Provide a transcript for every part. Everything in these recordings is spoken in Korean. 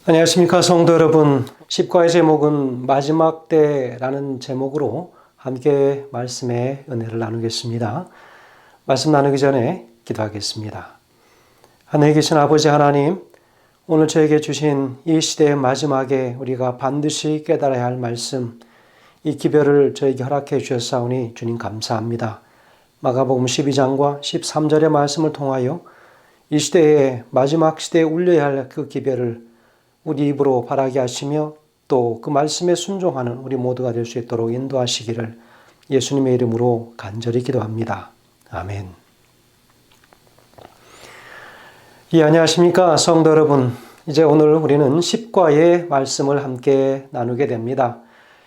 안녕하십니까 성도 여러분. 십과의 제목은 마지막 때라는 제목으로 함께 말씀의 은혜를 나누겠습니다. 말씀 나누기 전에 기도하겠습니다. 하늘에 계신 아버지 하나님, 오늘 저에게 주신 이 시대의 마지막에 우리가 반드시 깨달아야 할 말씀, 이 기별을 저에게 허락해 주셨사오니 주님 감사합니다. 마가복음 12장과 13절의 말씀을 통하여 이 시대의 마지막 시대에 울려야 할 그 기별을 우리 입으로 바라게 하시며 또 그 말씀에 순종하는 우리 모두가 될 수 있도록 인도하시기를 예수님의 이름으로 간절히 기도합니다. 아멘. 예, 안녕하십니까 성도 여러분. 이제 오늘 우리는 십과의 말씀을 함께 나누게 됩니다.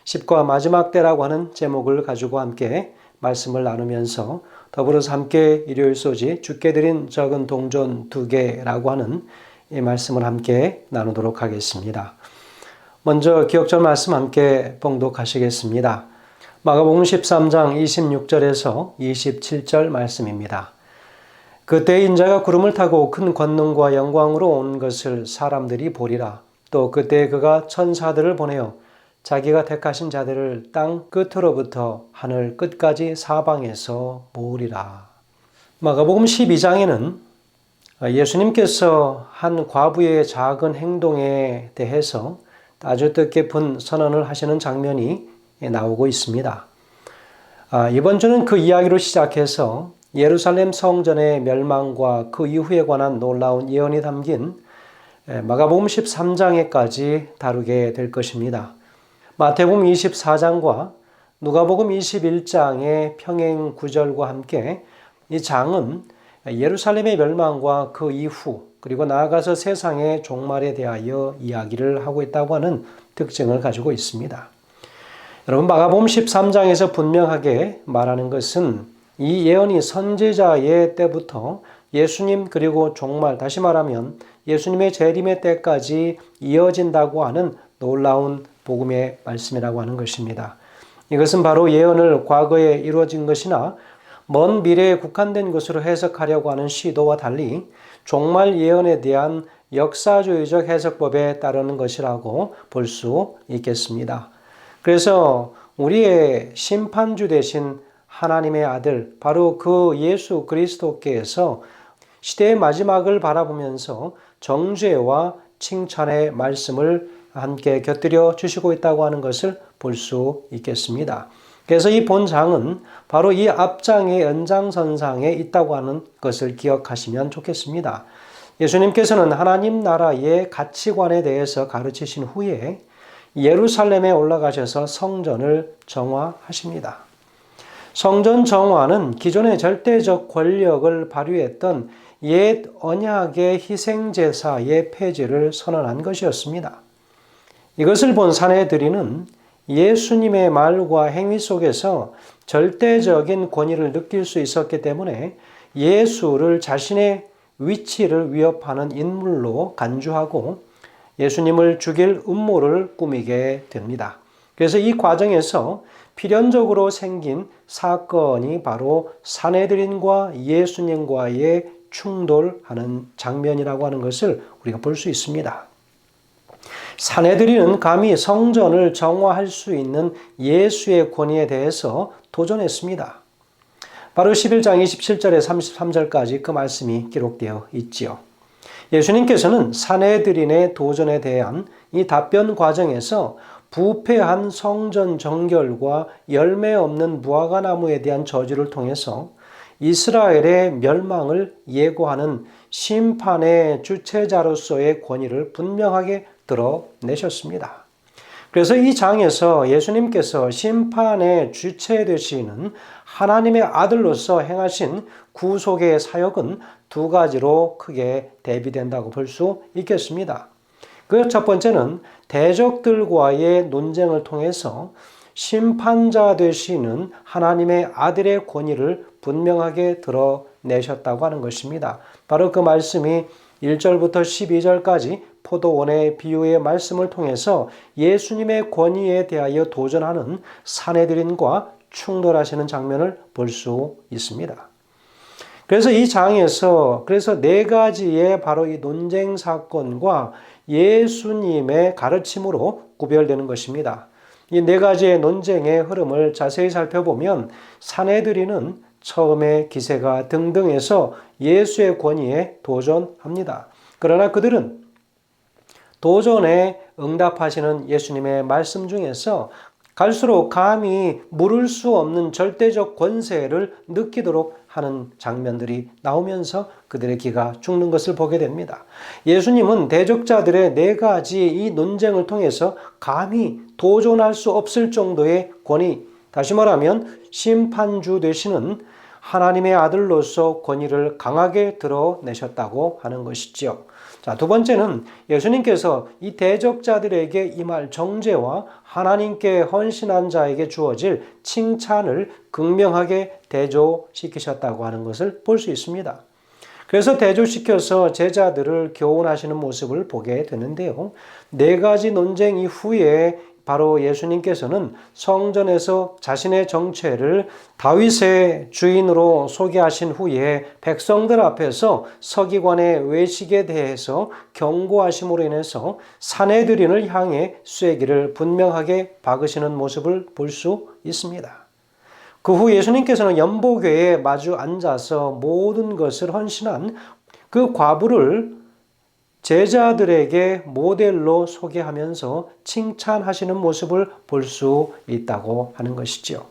십과 마지막 때라고 하는 제목을 가지고 함께 말씀을 나누면서 더불어서 함께 일요일 소지 주께 드린 적은 동전 2개라고 하는 이 말씀을 함께 나누도록 하겠습니다. 먼저 기억절 말씀 함께 봉독하시겠습니다. 마가복음 13장 26절에서 27절 말씀입니다. 그때 인자가 구름을 타고 큰 권능과 영광으로 온 것을 사람들이 보리라. 또 그때 그가 천사들을 보내어 자기가 택하신 자들을 땅 끝으로부터 하늘 끝까지 사방에서 모으리라. 마가복음 12장에는 예수님께서 한 과부의 작은 행동에 대해서 아주 뜻깊은 선언을 하시는 장면이 나오고 있습니다. 이번 주는 그 이야기로 시작해서 예루살렘 성전의 멸망과 그 이후에 관한 놀라운 예언이 담긴 마가복음 13장에까지 다루게 될 것입니다. 마태복음 24장과 누가복음 21장의 평행 구절과 함께 이 장은 예루살렘의 멸망과 그 이후 그리고 나아가서 세상의 종말에 대하여 이야기를 하고 있다고 하는 특징을 가지고 있습니다. 여러분, 마가복음 13장에서 분명하게 말하는 것은 이 예언이 선지자의 때부터 예수님 그리고 종말, 다시 말하면 예수님의 재림의 때까지 이어진다고 하는 놀라운 복음의 말씀이라고 하는 것입니다. 이것은 바로 예언을 과거에 이루어진 것이나 먼 미래에 국한된 것으로 해석하려고 하는 시도와 달리 종말 예언에 대한 역사주의적 해석법에 따르는 것이라고 볼 수 있겠습니다. 그래서 우리의 심판주 되신 하나님의 아들, 바로 그 예수 그리스도께서 시대의 마지막을 바라보면서 정죄와 칭찬의 말씀을 함께 곁들여 주시고 있다고 하는 것을 볼 수 있겠습니다. 그래서 이 본장은 바로 이 앞장의 연장선상에 있다고 하는 것을 기억하시면 좋겠습니다. 예수님께서는 하나님 나라의 가치관에 대해서 가르치신 후에 예루살렘에 올라가셔서 성전을 정화하십니다. 성전 정화는 기존의 절대적 권력을 발휘했던 옛 언약의 희생제사의 폐지를 선언한 것이었습니다. 이것을 본 산헤드린은 예수님의 말과 행위 속에서 절대적인 권위를 느낄 수 있었기 때문에 예수를 자신의 위치를 위협하는 인물로 간주하고 예수님을 죽일 음모를 꾸미게 됩니다. 그래서 이 과정에서 필연적으로 생긴 사건이 바로 산헤드린과 예수님과의 충돌하는 장면이라고 하는 것을 우리가 볼 수 있습니다. 산헤드린은 감히 성전을 정화할 수 있는 예수의 권위에 대해서 도전했습니다. 바로 11장 27절에 33절까지 그 말씀이 기록되어 있지요. 예수님께서는 산헤드린의 도전에 대한 이 답변 과정에서 부패한 성전 정결과 열매 없는 무화과나무에 대한 저주를 통해서 이스라엘의 멸망을 예고하는 심판의 주체자로서의 권위를 분명하게 드러내셨습니다. 그래서 이 장에서 예수님께서 심판의 주체 되시는 하나님의 아들로서 행하신 구속의 사역은 두 가지로 크게 대비된다고 볼 수 있겠습니다. 그 첫 번째는 대적들과의 논쟁을 통해서 심판자 되시는 하나님의 아들의 권위를 분명하게 드러내셨다고 하는 것입니다. 바로 그 말씀이 1절부터 12절까지 포도원의 비유의 말씀을 통해서 예수님의 권위에 대하여 도전하는 산헤드린과 충돌하시는 장면을 볼 수 있습니다. 그래서 이 장에서 네 가지의 바로 이 논쟁 사건과 예수님의 가르침으로 구별되는 것입니다. 이 네 가지의 논쟁의 흐름을 자세히 살펴보면 사내들이는 처음에 기세가 등등해서 예수의 권위에 도전합니다. 그러나 그들은 도전에 응답하시는 예수님의 말씀 중에서 갈수록 감히 물을 수 없는 절대적 권세를 느끼도록 하는 장면들이 나오면서 그들의 기가 죽는 것을 보게 됩니다. 예수님은 대적자들의 네 가지 이 논쟁을 통해서 감히 도전할 수 없을 정도의 권위, 다시 말하면 심판주 되시는 하나님의 아들로서 권위를 강하게 드러내셨다고 하는 것이지요. 자, 두 번째는 예수님께서 이 대적자들에게 임할 정죄와 하나님께 헌신한 자에게 주어질 칭찬을 극명하게 대조시키셨다고 하는 것을 볼 수 있습니다. 그래서 대조시켜서 제자들을 교훈하시는 모습을 보게 되는데요. 네 가지 논쟁 이후에 바로 예수님께서는 성전에서 자신의 정체를 다윗의 주인으로 소개하신 후에 백성들 앞에서 서기관의 외식에 대해서 경고하심으로 인해서 사내들인을 향해 쐐기를 분명하게 박으시는 모습을 볼 수 있습니다. 그 후 예수님께서는 연복궤에 마주 앉아서 모든 것을 헌신한 그 과부를 제자들에게 모델로 소개하면서 칭찬하시는 모습을 볼 수 있다고 하는 것이죠.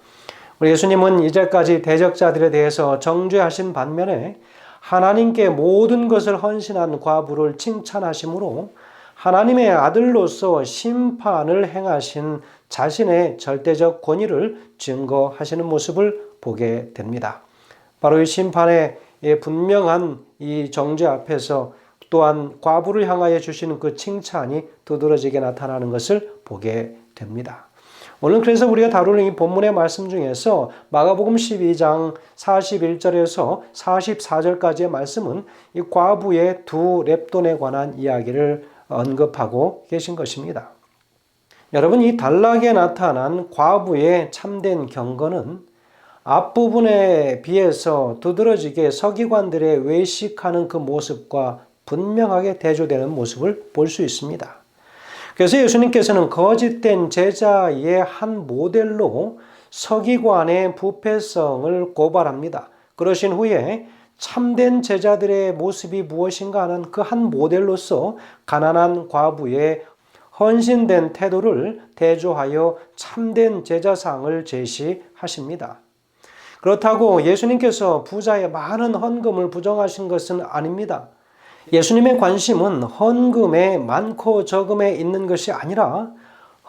우리 예수님은 이제까지 대적자들에 대해서 정죄하신 반면에 하나님께 모든 것을 헌신한 과부를 칭찬하심으로 하나님의 아들로서 심판을 행하신 자신의 절대적 권위를 증거하시는 모습을 보게 됩니다. 바로 이 심판의 분명한 이 정죄 앞에서 또한 과부를 향하여 주시는 그 칭찬이 두드러지게 나타나는 것을 보게 됩니다. 오늘 그래서 우리가 다루는 이 본문의 말씀 중에서 마가복음 12장 41절에서 44절까지의 말씀은 이 과부의 두 렙돈에 관한 이야기를 언급하고 계신 것입니다. 여러분, 이 단락에 나타난 과부의 참된 경건은 앞부분에 비해서 두드러지게 서기관들의 외식하는 그 모습과 분명하게 대조되는 모습을 볼 수 있습니다. 그래서 예수님께서는 거짓된 제자의 한 모델로 서기관의 부패성을 고발합니다. 그러신 후에 참된 제자들의 모습이 무엇인가 하는 그 한 모델로서 가난한 과부의 헌신된 태도를 대조하여 참된 제자상을 제시하십니다. 그렇다고 예수님께서 부자의 많은 헌금을 부정하신 것은 아닙니다. 예수님의 관심은 헌금의 많고 적음에 있는 것이 아니라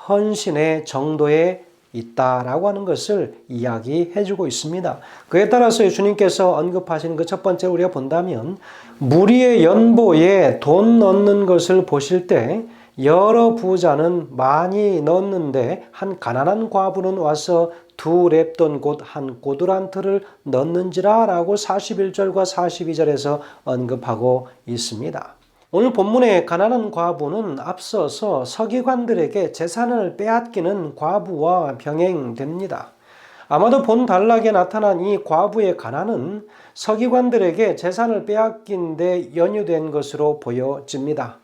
헌신의 정도에 있다라고 하는 것을 이야기해 주고 있습니다. 그에 따라서 예수님께서 언급하신 그 첫 번째 우리가 본다면 무리의 연보에 돈 넣는 것을 보실 때 여러 부자는 많이 넣었는데 한 가난한 과부는 와서 두 렙돈 곧 한 고두란트를 넣는지라 라고 41절과 42절에서 언급하고 있습니다. 오늘 본문의 가난한 과부는 앞서서 서기관들에게 재산을 빼앗기는 과부와 병행됩니다. 아마도 본 단락에 나타난 이 과부의 가난은 서기관들에게 재산을 빼앗긴 데 연유된 것으로 보여집니다.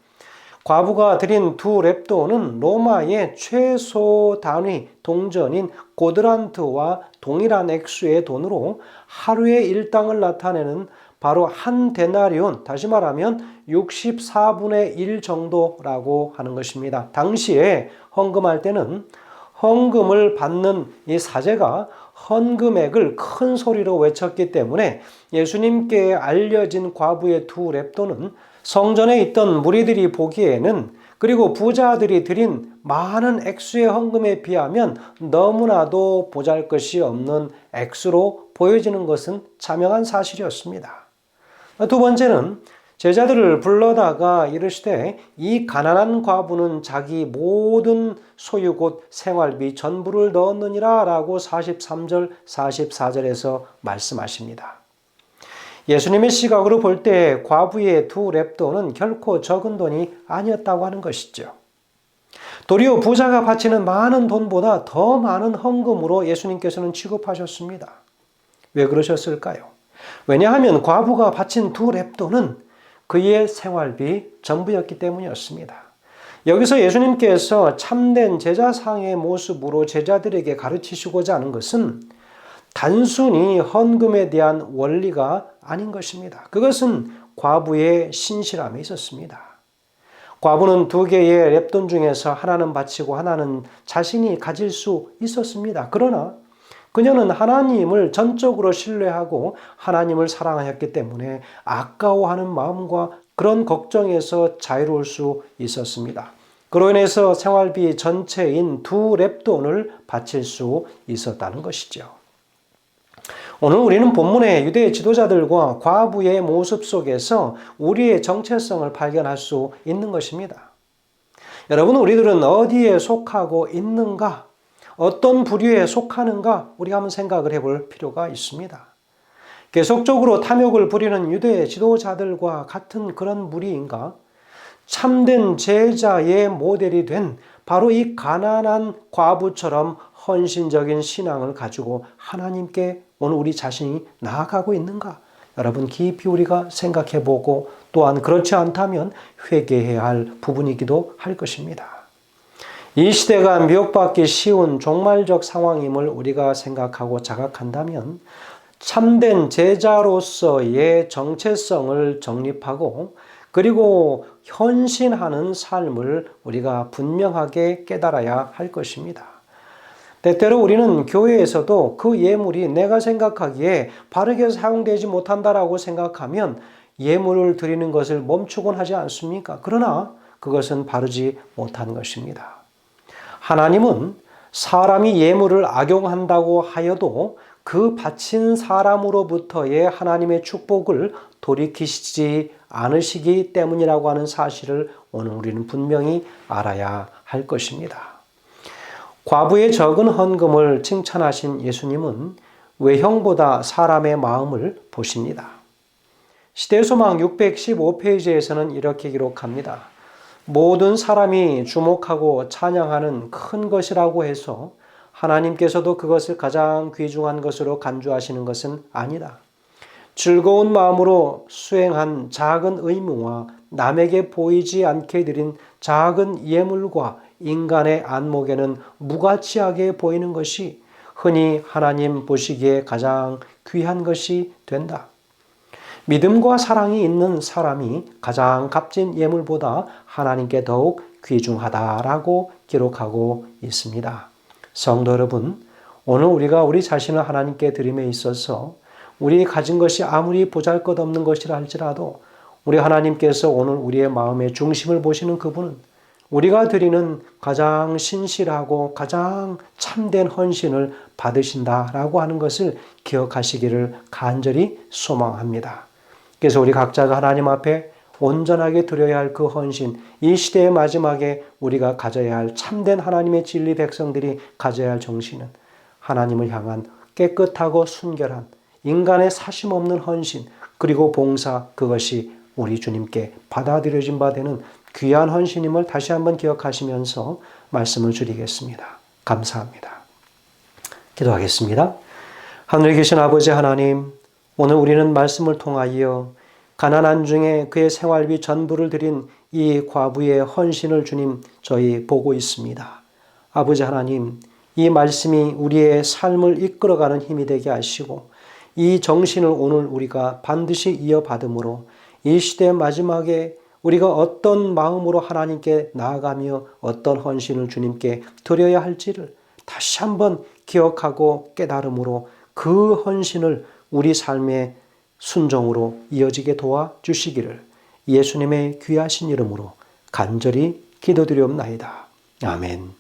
과부가 드린 두 렙돈은 로마의 최소 단위 동전인 고드란트와 동일한 액수의 돈으로 하루의 일당을 나타내는 바로 한 데나리온, 다시 말하면 64분의 1 정도라고 하는 것입니다. 당시에 헌금할 때는 헌금을 받는 이 사제가 헌금액을 큰 소리로 외쳤기 때문에 예수님께 알려진 과부의 두 렙돈은 성전에 있던 무리들이 보기에는, 그리고 부자들이 드린 많은 액수의 헌금에 비하면 너무나도 보잘것이 없는 액수로 보여지는 것은 자명한 사실이었습니다. 두 번째는 제자들을 불러다가 이르시되 이 가난한 과부는 자기 모든 소유 곧 생활비 전부를 넣었느니라 라고 43절 44절에서 말씀하십니다. 예수님의 시각으로 볼 때 과부의 두 렙돈은 결코 적은 돈이 아니었다고 하는 것이죠. 도리어 부자가 바치는 많은 돈보다 더 많은 헌금으로 예수님께서는 취급하셨습니다. 왜 그러셨을까요? 왜냐하면 과부가 바친 두 렙돈은 그의 생활비 전부였기 때문이었습니다. 여기서 예수님께서 참된 제자상의 모습으로 제자들에게 가르치시고자 하는 것은 단순히 헌금에 대한 원리가 아닌 것입니다. 그것은 과부의 신실함에 있었습니다. 과부는 두 개의 랩돈 중에서 하나는 바치고 하나는 자신이 가질 수 있었습니다. 그러나 그녀는 하나님을 전적으로 신뢰하고 하나님을 사랑하였기 때문에 아까워하는 마음과 그런 걱정에서 자유로울 수 있었습니다. 그로 인해서 생활비 전체인 두 랩돈을 바칠 수 있었다는 것이죠. 오늘 우리는 본문의 유대 지도자들과 과부의 모습 속에서 우리의 정체성을 발견할 수 있는 것입니다. 여러분, 우리들은 어디에 속하고 있는가? 어떤 부류에 속하는가? 우리가 한번 생각을 해볼 필요가 있습니다. 계속적으로 탐욕을 부리는 유대 지도자들과 같은 그런 무리인가? 참된 제자의 모델이 된 바로 이 가난한 과부처럼 헌신적인 신앙을 가지고 하나님께 오늘 우리 자신이 나아가고 있는가? 여러분, 깊이 우리가 생각해 보고 또한 그렇지 않다면 회개해야 할 부분이기도 할 것입니다. 이 시대가 미혹받기 쉬운 종말적 상황임을 우리가 생각하고 자각한다면 참된 제자로서의 정체성을 정립하고 그리고 헌신하는 삶을 우리가 분명하게 깨달아야 할 것입니다. 때때로 우리는 교회에서도 그 예물이 내가 생각하기에 바르게 사용되지 못한다라고 생각하면 예물을 드리는 것을 멈추곤 하지 않습니까? 그러나 그것은 바르지 못한 것입니다. 하나님은 사람이 예물을 악용한다고 하여도 그 바친 사람으로부터의 하나님의 축복을 돌이키시지 않으시기 때문이라고 하는 사실을 오늘 우리는 분명히 알아야 할 것입니다. 과부의 적은 헌금을 칭찬하신 예수님은 외형보다 사람의 마음을 보십니다. 시대소망 615페이지에서는 이렇게 기록합니다. 모든 사람이 주목하고 찬양하는 큰 것이라고 해서 하나님께서도 그것을 가장 귀중한 것으로 간주하시는 것은 아니다. 즐거운 마음으로 수행한 작은 의무와 남에게 보이지 않게 드린 작은 예물과 인간의 안목에는 무가치하게 보이는 것이 흔히 하나님 보시기에 가장 귀한 것이 된다. 믿음과 사랑이 있는 사람이 가장 값진 예물보다 하나님께 더욱 귀중하다라고 기록하고 있습니다. 성도 여러분, 오늘 우리가 우리 자신을 하나님께 드림에 있어서 우리 가진 것이 아무리 보잘것없는 것이라 할지라도 우리 하나님께서 오늘 우리의 마음의 중심을 보시는 그분은 우리가 드리는 가장 신실하고 가장 참된 헌신을 받으신다라고 하는 것을 기억하시기를 간절히 소망합니다. 그래서 우리 각자가 하나님 앞에 온전하게 드려야 할 그 헌신, 이 시대의 마지막에 우리가 가져야 할 참된 하나님의 진리 백성들이 가져야 할 정신은 하나님을 향한 깨끗하고 순결한 인간의 사심 없는 헌신 그리고 봉사, 그것이 우리 주님께 받아들여진 바 되는 귀한 헌신임을 다시 한번 기억하시면서 말씀을 드리겠습니다. 감사합니다. 기도하겠습니다. 하늘에 계신 아버지 하나님, 오늘 우리는 말씀을 통하여 가난한 중에 그의 생활비 전부를 드린 이 과부의 헌신을 주님 저희 보고 있습니다. 아버지 하나님, 이 말씀이 우리의 삶을 이끌어가는 힘이 되게 하시고 이 정신을 오늘 우리가 반드시 이어받음으로 이 시대 마지막에 우리가 어떤 마음으로 하나님께 나아가며 어떤 헌신을 주님께 드려야 할지를 다시 한번 기억하고 깨달음으로 그 헌신을 우리 삶의 순종으로 이어지게 도와주시기를 예수님의 귀하신 이름으로 간절히 기도드리옵나이다. 아멘.